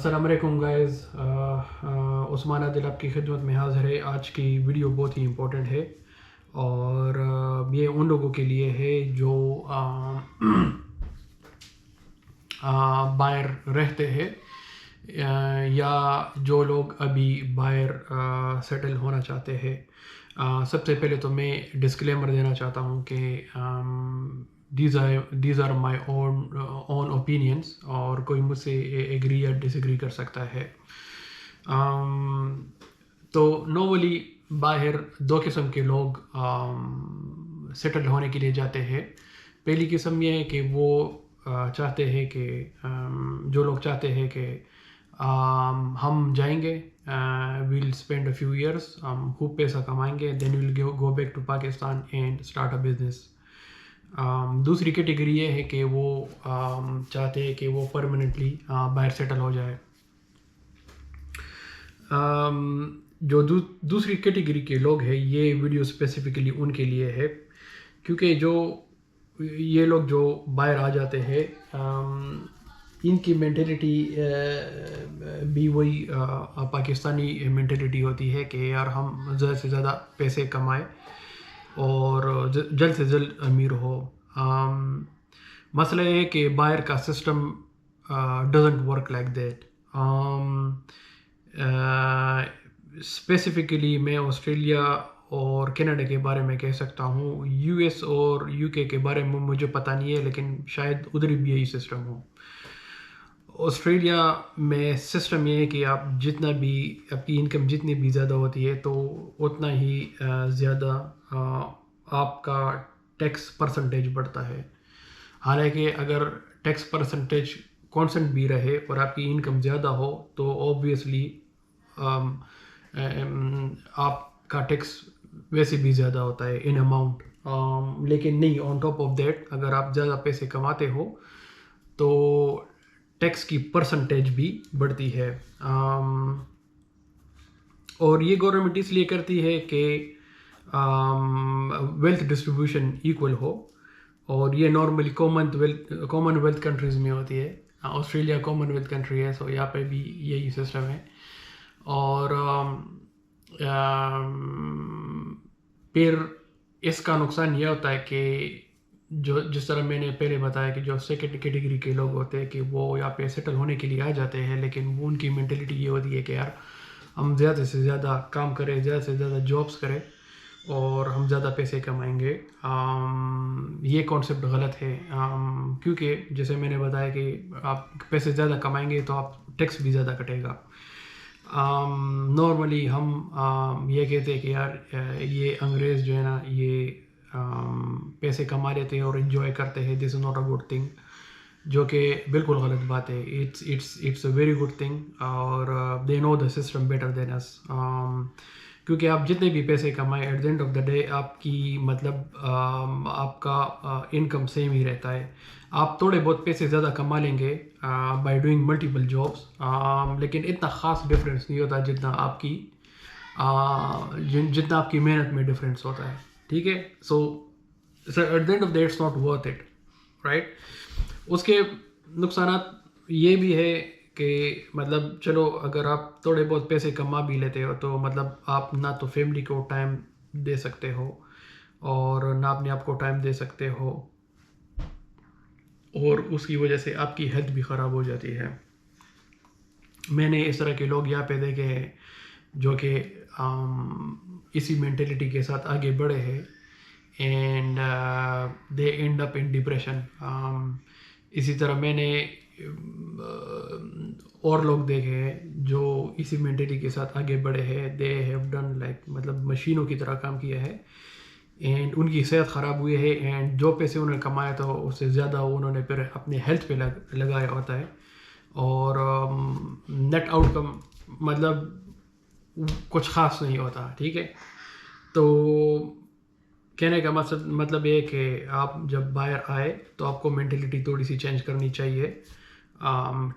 السلام علیکم گائز، عثمان عادل آپ کی خدمت میں حاضر ہے۔ آج کی ویڈیو بہت ہی امپورٹنٹ ہے اور یہ ان لوگوں کے لیے ہے جو باہر رہتے ہیں یا جو لوگ ابھی باہر سیٹل ہونا چاہتے ہیں۔ سب سے پہلے تو میں ڈسکلیمر دینا چاہتا ہوں کہ these are my own opinions, اور کوئی مجھ سے ایگری یا ڈس ایگری کر سکتا ہے۔ تو نارملی باہر دو قسم کے لوگ سیٹل ہونے کے لیے جاتے ہیں۔ پہلی قسم یہ ہے کہ وہ چاہتے ہیں کہ جو لوگ چاہتے ہیں کہ ہم جائیں گے، we'll spend a few years, ہم خوب پیسہ کمائیں گے، then we'll go back to Pakistan and start a business. دوسری کیٹیگری یہ ہے کہ وہ چاہتے ہیں کہ وہ پرماننٹلی باہر سیٹل ہو جائے۔ جو دوسری کیٹیگری کے لوگ ہیں، یہ ویڈیو اسپیسیفکلی ان کے لیے ہے، کیونکہ یہ لوگ جو باہر آ جاتے ہیں ان کی مینٹلٹی بھی وہی پاکستانی مینٹلٹی ہوتی ہے کہ یار ہم زیادہ سے زیادہ پیسے کمائیں اور جلد سے جلد امیر ہو۔ مسئلہ یہ ہے کہ باہر کا system doesn't work like that. Specifically میں آسٹریلیا اور کینیڈا کے بارے میں کہہ سکتا ہوں، یو ایس اور یو کے بارے میں مجھے پتہ نہیں ہے، لیکن شاید ادھر بھی یہی سسٹم ہو۔ آسٹریلیا میں سسٹم یہ ہے کہ آپ جتنا بھی آپ کی انکم جتنی بھی زیادہ ہوتی ہے تو اتنا ہی زیادہ آپ کا ٹیکس پرسنٹیج بڑھتا ہے۔ حالانکہ اگر ٹیکس پرسنٹیج کانسٹنٹ بھی رہے اور آپ کی انکم زیادہ ہو تو اوبویسلی آپ کا ٹیکس ویسے بھی زیادہ ہوتا ہے ان اماؤنٹ، لیکن نہیں، آن ٹاپ آف دیٹ اگر آپ زیادہ پیسے کماتے ہو تو ٹیکس کی پرسنٹیج بھی بڑھتی ہے۔ اور یہ گورنمنٹ اس لیے کرتی ہے کہ ویلتھ ڈسٹریبیوشن ایکول ہو، اور یہ نارملی کامن ویلتھ کنٹریز میں ہوتی ہے۔ آسٹریلیا کامن ویلتھ کنٹری ہے، سو یہاں پہ بھی یہی سسٹم ہے۔ اور پھر اس کا نقصان یہ ہوتا ہے کہ جس طرح میں نے پہلے بتایا کہ جو سیکنڈ کیٹیگری کے لوگ ہوتے ہیں کہ وہ یہاں پہ سیٹل ہونے کے لیے آ جاتے ہیں، لیکن وہ ان کی مینٹلٹی یہ ہوتی ہے کہ یار ہم زیادہ سے زیادہ کام کریں، زیادہ سے زیادہ جابس کریں اور ہم زیادہ پیسے کمائیں گے۔ یہ کانسیپٹ غلط ہے، کیونکہ جیسے میں نے بتایا کہ آپ پیسے زیادہ کمائیں گے تو آپ ٹیکس بھی زیادہ کٹے گا۔ نارملی ہم یہ کہتے ہیں کہ یار یہ انگریز جو ہے نا یہ پیسے کما لیتے ہیں اور انجوائے کرتے ہیں، this is not a good thing, جو کہ بالکل غلط بات ہے۔ It's a very good thing, اور they know the system better than اس، کیونکہ آپ جتنے بھی پیسے کمائیں at the end of the day آپ کی آپ کا انکم سیم ہی رہتا ہے۔ آپ تھوڑے بہت پیسے زیادہ کما لیں گے بائی ڈوئنگ ملٹیپل جابس، لیکن اتنا خاص ڈفرینس نہیں ہوتا جتنا آپ کی محنت میں ڈفرینس ہوتا ہے، ٹھیک ہے۔ So at the end of the day it's not worth it, right. اس کے نقصانات یہ بھی ہے کہ مطلب چلو اگر آپ تھوڑے بہت پیسے کما بھی لیتے ہو تو مطلب آپ نہ تو فیملی کو ٹائم دے سکتے ہو اور نہ اپنے آپ کو ٹائم دے سکتے ہو، اور اس کی وجہ سے آپ کی ہیلتھ بھی خراب ہو جاتی ہے۔ میں نے اس طرح کے لوگ یہاں پہ دیکھے ہیں جو کہ اسی مینٹلٹی کے ساتھ آگے بڑھے ہیں، and they and up in depression. اسی طرح میں نے اور لوگ دیکھے ہیں جو اسی مینٹلٹی کے ساتھ آگے بڑھے ہیں، دے ہیو ڈن لائک مطلب مشینوں کی طرح کام کیا ہے، اینڈ ان کی صحت خراب ہوئی ہے، اینڈ جو پیسے انہوں نے کمایا تھا اس سے زیادہ انہوں نے پھر اپنے ہیلتھ پہ لگایا ہوتا ہے، اور نیٹ آؤٹ کم مطلب کچھ خاص نہیں ہوتا، ٹھیک ہے۔ تو کہنے کا مطلب یہ ہے کہ آپ جب باہر آئے تو آپ کو مینٹلٹی تھوڑی سی چینج کرنی چاہیے۔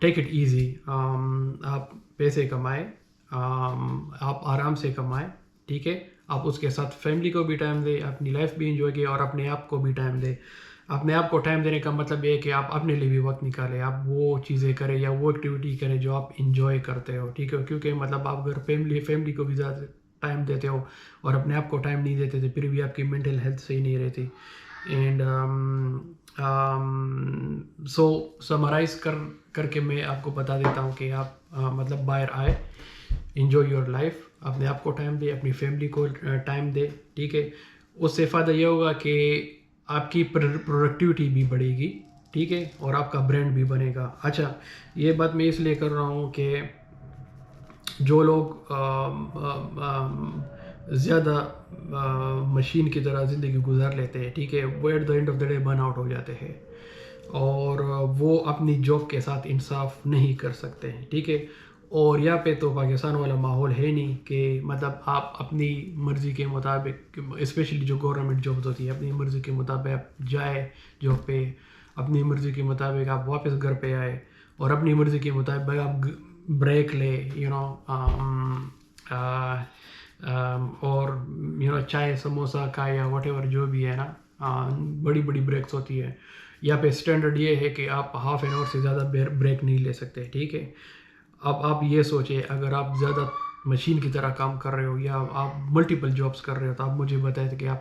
ٹیک اٹ ایزی، آپ پیسے کمائیں، آپ آرام سے کمائیں، ٹھیک ہے۔ آپ اس کے ساتھ فیملی کو بھی ٹائم دیں، اپنی لائف بھی انجوائے کریں اور اپنے آپ کو بھی ٹائم دیں۔ اپنے آپ کو ٹائم دینے کا مطلب یہ ہے کہ آپ اپنے لیے بھی وقت نکالیں, آپ وہ چیزیں کریں یا وہ ایکٹیویٹی کریں جو آپ انجوائے کرتے ہو, ٹھیک ہے, کیونکہ مطلب آپ اگر فیملی کو بھی زیادہ ٹائم دیتے ہو اور اپنے آپ کو ٹائم نہیں دیتے تھے پھر بھی آپ کی مینٹل ہیلتھ صحیح نہیں رہتی. اینڈ سو سمرائز کر کے میں آپ کو بتا دیتا ہوں کہ آپ مطلب باہر آئے, انجوائے یور لائف, اپنے آپ کو ٹائم دے, اپنی فیملی کو ٹائم دے, ٹھیک ہے. اس سے فائدہ یہ ہوگا کہ آپ کی پروڈکٹیوٹی بھی بڑھے گی, ٹھیک ہے, اور آپ کا برانڈ بھی بنے گا. اچھا, یہ بات میں اس لیے کر رہا ہوں کہ جو لوگ زیادہ مشین کی طرح زندگی گزار لیتے ہیں, ٹھیک ہے, وہ at the end of the day burn out ہو جاتے ہیں اور وہ اپنی جاب کے ساتھ انصاف نہیں کر سکتے ہیں, ٹھیک ہے. اور یہاں پہ تو پاکستان والا ماحول ہے نہیں کہ مطلب آپ اپنی مرضی کے مطابق, اسپیشلی جو گورنمنٹ جابز ہوتی ہے, اپنی مرضی کے مطابق آپ جائے جاب پہ, اپنی مرضی کے مطابق آپ واپس گھر پہ آئے اور اپنی مرضی کے مطابق آپ بریک لے, اور چائے سموسہ کھائے یا واٹ ایور جو بھی ہے نا, بڑی بڑی بریکس ہوتی ہے. یہاں پہ اسٹینڈرڈ یہ ہے کہ آپ ہاف این آور سے زیادہ بریک نہیں لے سکتے, ٹھیک ہے. اب آپ یہ سوچیں, اگر آپ زیادہ مشین کی طرح کام کر رہے ہو یا آپ ملٹیپل جابس کر رہے ہو تو آپ مجھے بتائیں کہ آپ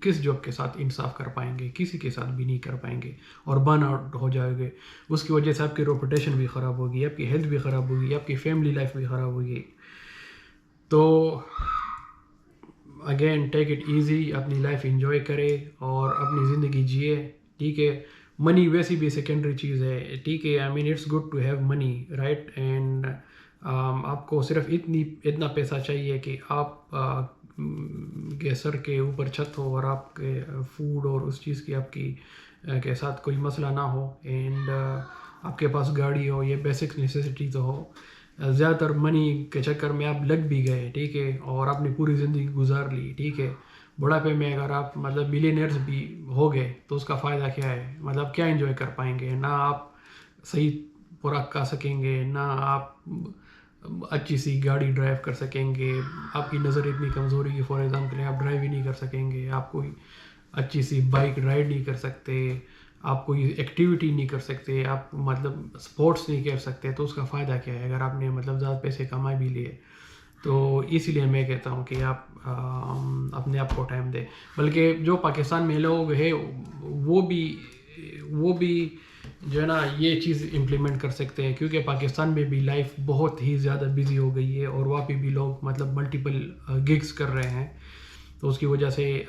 کس جاب کے ساتھ انصاف کر پائیں گے, کسی کے ساتھ بھی نہیں کر پائیں گے اور برن آؤٹ ہو جائے گے. اس کی وجہ سے آپ کی ریپوٹیشن بھی خراب ہوگی, آپ کی ہیلتھ بھی خراب ہوگی, آپ کی فیملی لائف بھی خراب ہوگی. تو اگین ٹیک اٹ ایزی, اپنی لائف انجوائے کرے اور اپنی زندگی جیے, ٹھیک ہے. منی ویسی بھی سیکنڈری چیز ہے, ٹھیک ہے, I mean it's good to have money, right. And آپ کو صرف اتنا پیسہ چاہیے کہ آپ کے سر کے اوپر چھت ہو اور آپ کے فوڈ اور اس چیز کی آپ کی کے ساتھ کوئی مسئلہ نہ ہو, اینڈ آپ کے پاس گاڑی ہو, یہ بیسک نیسیسٹی تو ہو. زیادہ تر منی کے چکر میں آپ لگ بھی گئے, ٹھیک ہے, اور آپ نے پوری زندگی گزار لی, ٹھیک ہے. بڑھاپے میں اگر آپ مطلب ملینئرز بھی ہو گئے تو اس کا فائدہ کیا ہے, مطلب کیا انجوائے کر پائیں گے. نہ آپ صحیح خوراک کھا سکیں گے, نہ آپ اچھی سی گاڑی ڈرائیو کر سکیں گے, آپ کی نظر اتنی کمزوری کی فار ایگزامپل آپ ڈرائیو ہی نہیں کر سکیں گے, آپ کوئی اچھی سی بائک رائڈ نہیں کر سکتے, آپ کوئی ایکٹیویٹی نہیں کر سکتے, آپ مطلب اسپورٹس نہیں کر سکتے. تو اس کا فائدہ کیا ہے اگر آپ نے مطلب زیادہ پیسے کما بھی لیے. تو اسی لیے میں کہتا ہوں کہ آپ اپنے آپ کو ٹائم دیں. بلکہ جو پاکستان میں لوگ ہیں وہ بھی جو ہے نا یہ چیز امپلیمنٹ کر سکتے ہیں, کیونکہ پاکستان میں بھی لائف بہت ہی زیادہ بزی ہو گئی ہے اور وہاں پہ بھی لوگ مطلب ملٹیپل گگس کر رہے ہیں. تو اس کی وجہ سے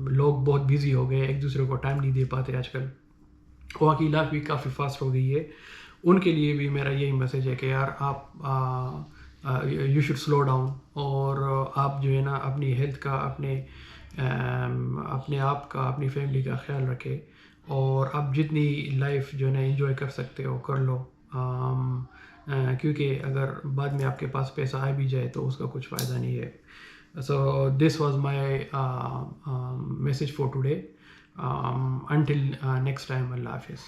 لوگ بہت بزی ہو گئے, ایک دوسرے کو ٹائم نہیں دے پاتے آج کل. وہاں کی لائف بھی کافی فاسٹ ہو گئی ہے. ان کے لیے بھی میرا یہی میسیج ہے کہ یار آپ یو شوڈ سلو ڈاؤن, اور آپ جو ہے نا اپنی ہیلتھ کا, اپنے آپ کا, اپنی فیملی کا خیال رکھے, اور آپ جتنی لائف جو ہے نا انجوائے کر سکتے ہو کر لو. کیونکہ اگر بعد میں آپ کے پاس پیسہ آ بھی جائے تو اس کا کچھ فائدہ نہیں ہے. So this was my message for today. Until next time, Allah Hafiz.